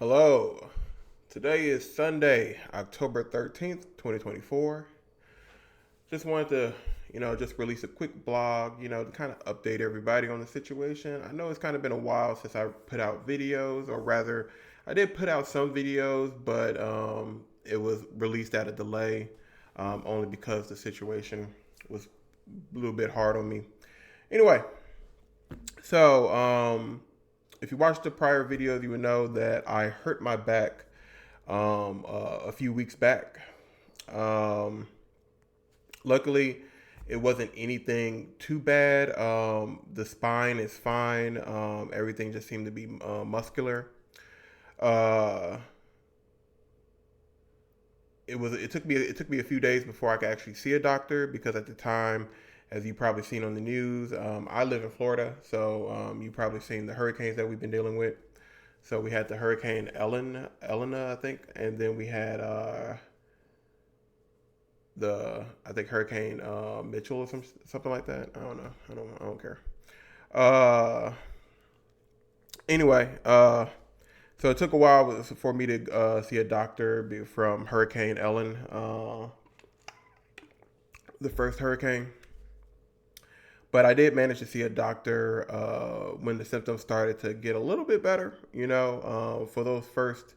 Hello. Today is Sunday, October 13th, 2024. Just wanted to, just release a quick blog, to kind of update everybody on the situation. I know it's kind of been a while since I put out videos, or rather, I did put out some videos, but it was released at a delay, only because the situation was a little bit hard on me. Anyway, so if you watched the prior videos, you would know that I hurt my back a few weeks back. Um, Luckily, it wasn't anything too bad. The spine is fine. Everything just seemed to be muscular. Uh, it took me a few days before I could actually see a doctor because at the time, as you probably seen on the news, I live in Florida, so you probably seen the hurricanes that we've been dealing with. So we had the Hurricane Elena, I think, and then we had the I think Hurricane Mitchell or something like that. I don't know. I don't care. Uh, anyway, so it took a while for me to see a doctor from Hurricane Ellen, the first hurricane. But I did manage to see a doctor when the symptoms started to get a little bit better. For those first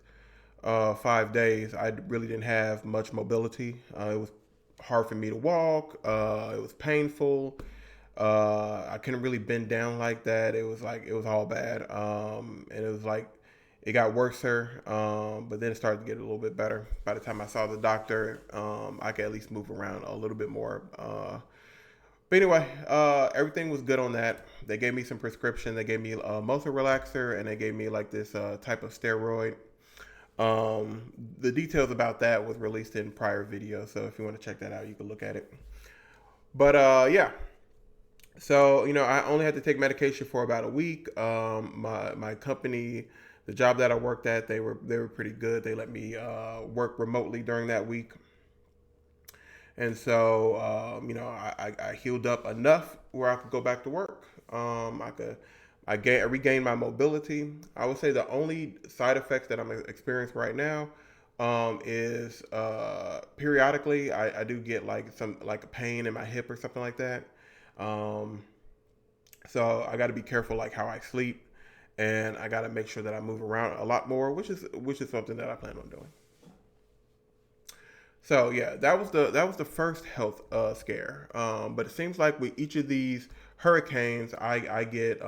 5 days, I really didn't have much mobility. It was hard for me to walk. It was painful. I couldn't really bend down like that. It was all bad. And it was like it got worser. But then it started to get a little bit better. By the time I saw the doctor, I could at least move around a little bit more. But anyway, everything was good on that. They gave me some prescription. They gave me a muscle relaxer, and they gave me like this type of steroid. The details about that was released in prior videos, so if you want to check that out, you can look at it. But yeah, so I only had to take medication for about a week. My company, the job that I worked at, they were pretty good. They let me work remotely during that week, and so I healed up enough where I could go back to work. I regained my mobility. I would say the only side effects that I'm experiencing right now is periodically I do get like some like a pain in my hip or something like that. Um, so I got to be careful like how I sleep, and I got to make sure that I move around a lot more, which is something that I plan on doing. So yeah, that was the first health scare. But it seems like with each of these hurricanes, I get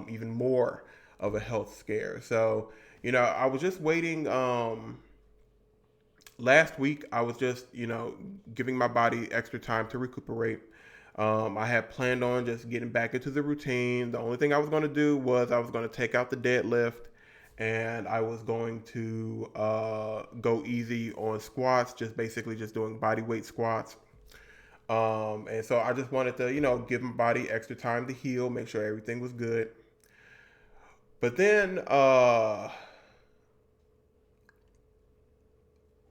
even more of a health scare. So I was just waiting. Last week, I was just giving my body extra time to recuperate. I had planned on just getting back into the routine. The only thing I was going to do was I was going to take out the deadlift, and I was going to go easy on squats, just basically just doing body weight squats. And so I just wanted to, give my body extra time to heal, make sure everything was good. But then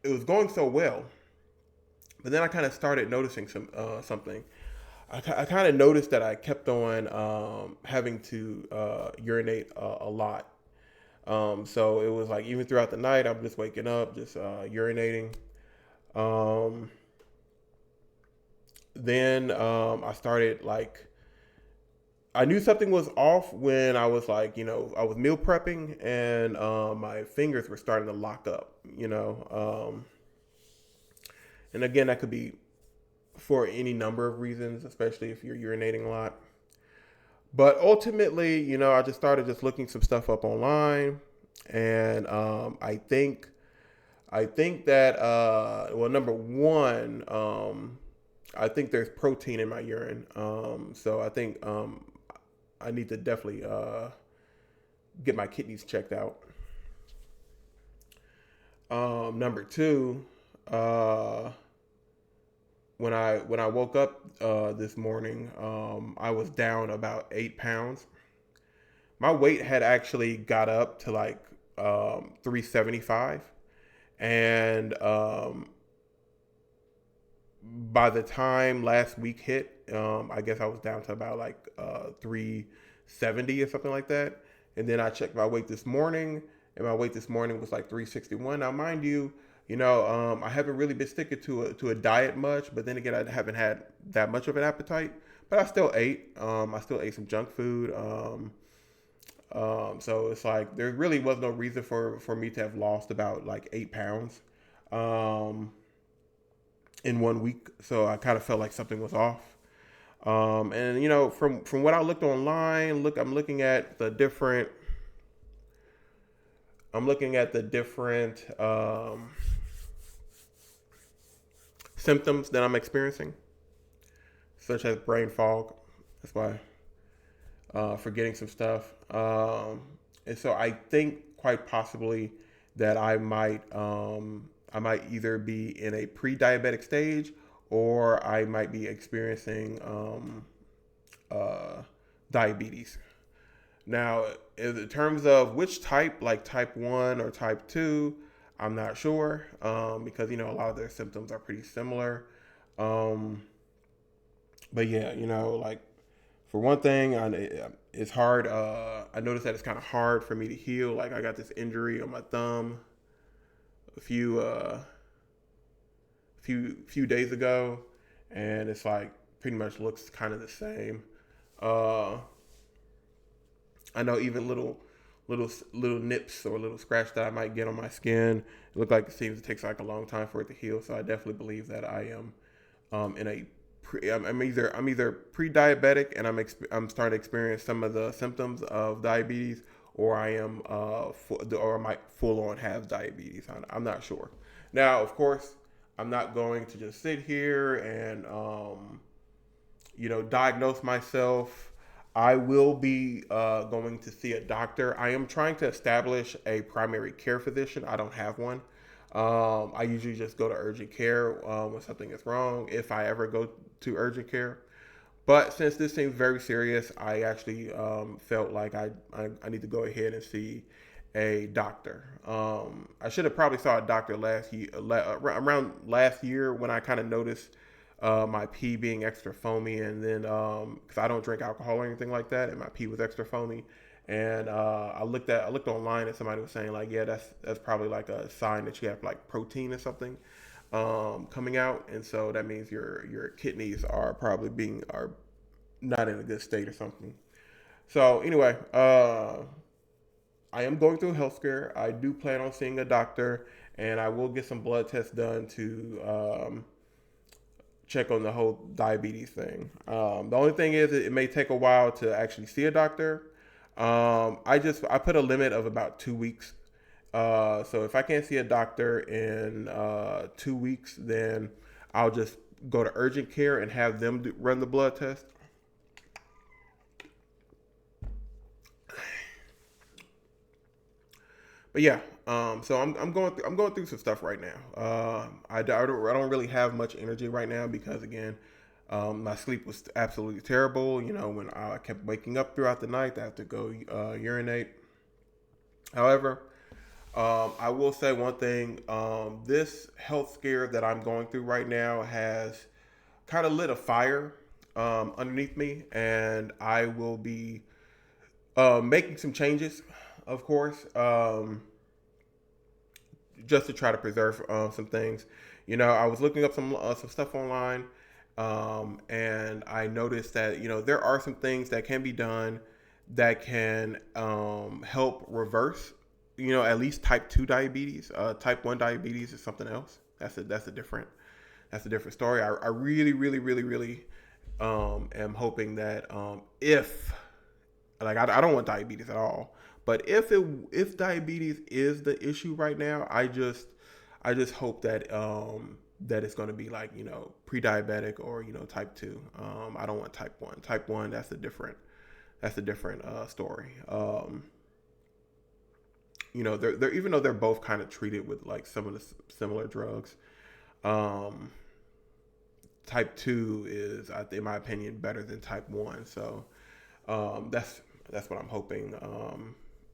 it was going so well. But then I kind of started noticing something. I kind of noticed that I kept on having to urinate a lot. So it was like even throughout the night, I'm just waking up, just urinating. Um, then I started like I knew something was off when I was like I was meal prepping and my fingers were starting to lock up. And again, that could be for any number of reasons, especially if you're urinating a lot. But ultimately, I just started just looking some stuff up online, and I think that well, number one, I think there's protein in my urine, so I think I need to definitely get my kidneys checked out. Number two, uh, when I woke up this morning, I was down about 8 pounds. My weight had actually got up to like 375, and by the time last week hit, I guess I was down to about like 370 or something like that. And then I checked my weight this morning, and my weight this morning was like 361. Now, mind you, I haven't really been sticking to a diet much, but then again, I haven't had that much of an appetite. But I still ate. I still ate some junk food. So it's like there really was no reason for me to have lost about like 8 pounds um, in 1 week. So I kind of felt like something was off. And from what I looked online, I'm looking at the different symptoms that I'm experiencing, such as brain fog. That's why forgetting some stuff. And so I think quite possibly that I might either be in a pre-diabetic stage or I might be experiencing diabetes. Now, in terms of which type, like type 1 or type 2, I'm not sure because, a lot of their symptoms are pretty similar. Um, but yeah, like for one thing, it's hard. I noticed that it's kind of hard for me to heal. Like I got this injury on my thumb a few days ago, and it's like pretty much looks kind of the same. Uh, I know even little nips or little scratch that I might get on my skin. It look like it seems it takes like a long time for it to heal. So I definitely believe that I am in a I'm either pre-diabetic and I'm starting to experience some of the symptoms of diabetes, or I am or I might full on have diabetes. I'm not sure. Now, of course, I'm not going to just sit here and diagnose myself. I will be going to see a doctor. I am trying to establish a primary care physician. I don't have one. I usually just go to urgent care when something is wrong, if I ever go to urgent care. But since this seems very serious, I actually felt like I need to go ahead and see a doctor. I should have probably saw a doctor around last year when I kind of noticed my pee being extra foamy, and then because I don't drink alcohol or anything like that, and my pee was extra foamy. And I looked online, and somebody was saying like, yeah, that's probably like a sign that you have like protein or something coming out, and so that means your kidneys are not in a good state or something. So anyway, I am going through healthcare. I do plan on seeing a doctor, and I will get some blood tests done to check on the whole diabetes thing. The only thing is, it may take a while to actually see a doctor. I put a limit of about 2 weeks. So if I can't see a doctor in 2 weeks, then I'll just go to urgent care and have them run the blood test. But yeah, so I'm going through some stuff right now. I don't really have much energy right now because again, my sleep was absolutely terrible. When I kept waking up throughout the night, I have to go urinate. However, I will say one thing. This health scare that I'm going through right now has kind of lit a fire underneath me, and I will be making some changes, of course, just to try to preserve some things. I was looking up some stuff online, and I noticed that there are some things that can be done that can help reverse at least type 2 diabetes. Type 1 diabetes is something else. That's a different story. I really, really, really, really am hoping that if like I don't want diabetes at all, but if diabetes is the issue right now, I just hope that it's going to be like pre-diabetic or type 2. I don't want type 1. Type 1, that's a different story. They're even though they're both kind of treated with like some of the similar drugs. Um, Type 2 is, in my opinion, better than type 1. So that's what I'm hoping.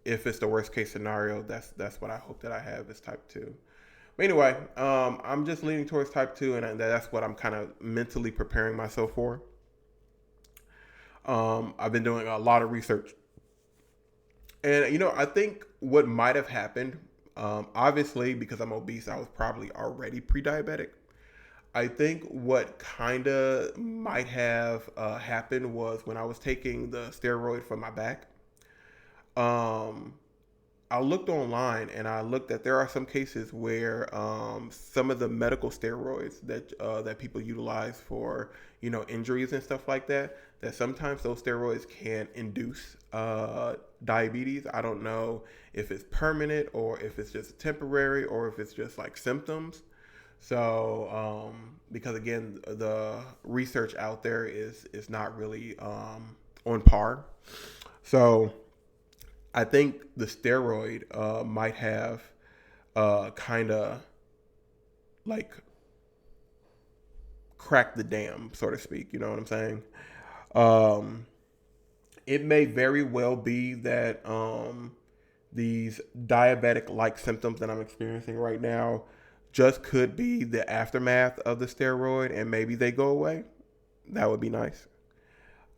If it's the worst case scenario, that's what I hope that I have is type 2. But anyway, I'm just leaning towards type 2, and that's what I'm kind of mentally preparing myself for. I've been doing a lot of research And I think what might have happened, obviously because I'm obese, I was probably already pre-diabetic. I think what kind of might have happened was when I was taking the steroid for my back. Um, I looked online and I looked that there are some cases where some of the medical steroids that people utilize for injuries and stuff like that, that sometimes those steroids can induce diabetes. I don't know if it's permanent or if it's just temporary or if it's just like symptoms. So because again, the research out there is not really on par. So I think the steroid might have kind of like cracked the dam, so to speak. You know what I'm saying? Um, it may very well be that these diabetic like symptoms that I'm experiencing right now just could be the aftermath of the steroid and maybe they go away. That would be nice.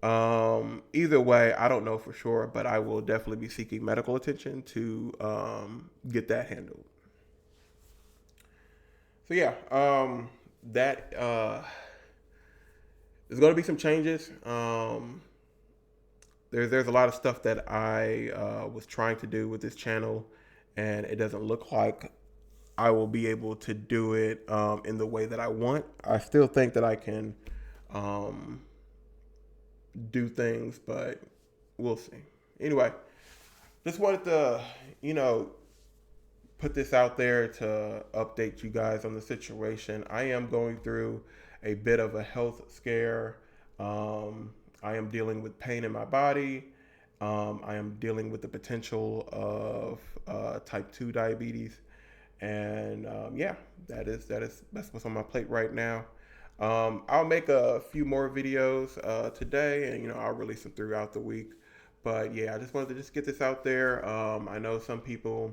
Either way, I don't know for sure, but I will definitely be seeking medical attention to get that handled. So yeah, that there's going to be some changes. There's a lot of stuff that I was trying to do with this channel, and it doesn't look like I will be able to do it in the way that I want. I still think that I can um, do things, but we'll see. Anyway, just wanted to, you know, put this out there to update you guys on the situation. I am going through a bit of a health scare. I am dealing with pain in my body. I am dealing with the potential of type 2 diabetes. And yeah, that's what's on my plate right now. I'll make a few more videos today, and I'll release them throughout the week. But yeah, I just wanted to just get this out there. I know some people,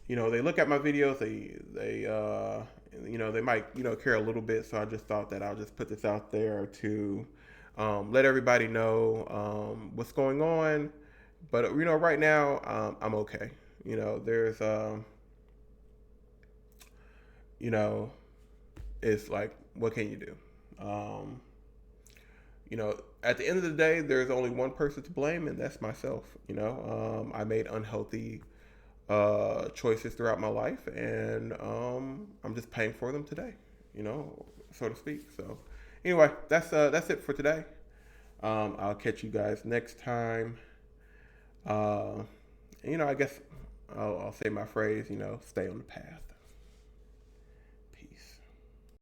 they look at my videos, they might care a little bit. So I just thought that I'll just put this out there to let everybody know what's going on. But right now I'm okay. There's you know, it's like, what can you do? Um, at the end of the day, there's only one person to blame, and that's myself. I made unhealthy choices throughout my life, and I'm just paying for them today, so to speak. So, anyway, that's it for today. I'll catch you guys next time. Uh, I guess I'll say my phrase. Stay on the path. Peace.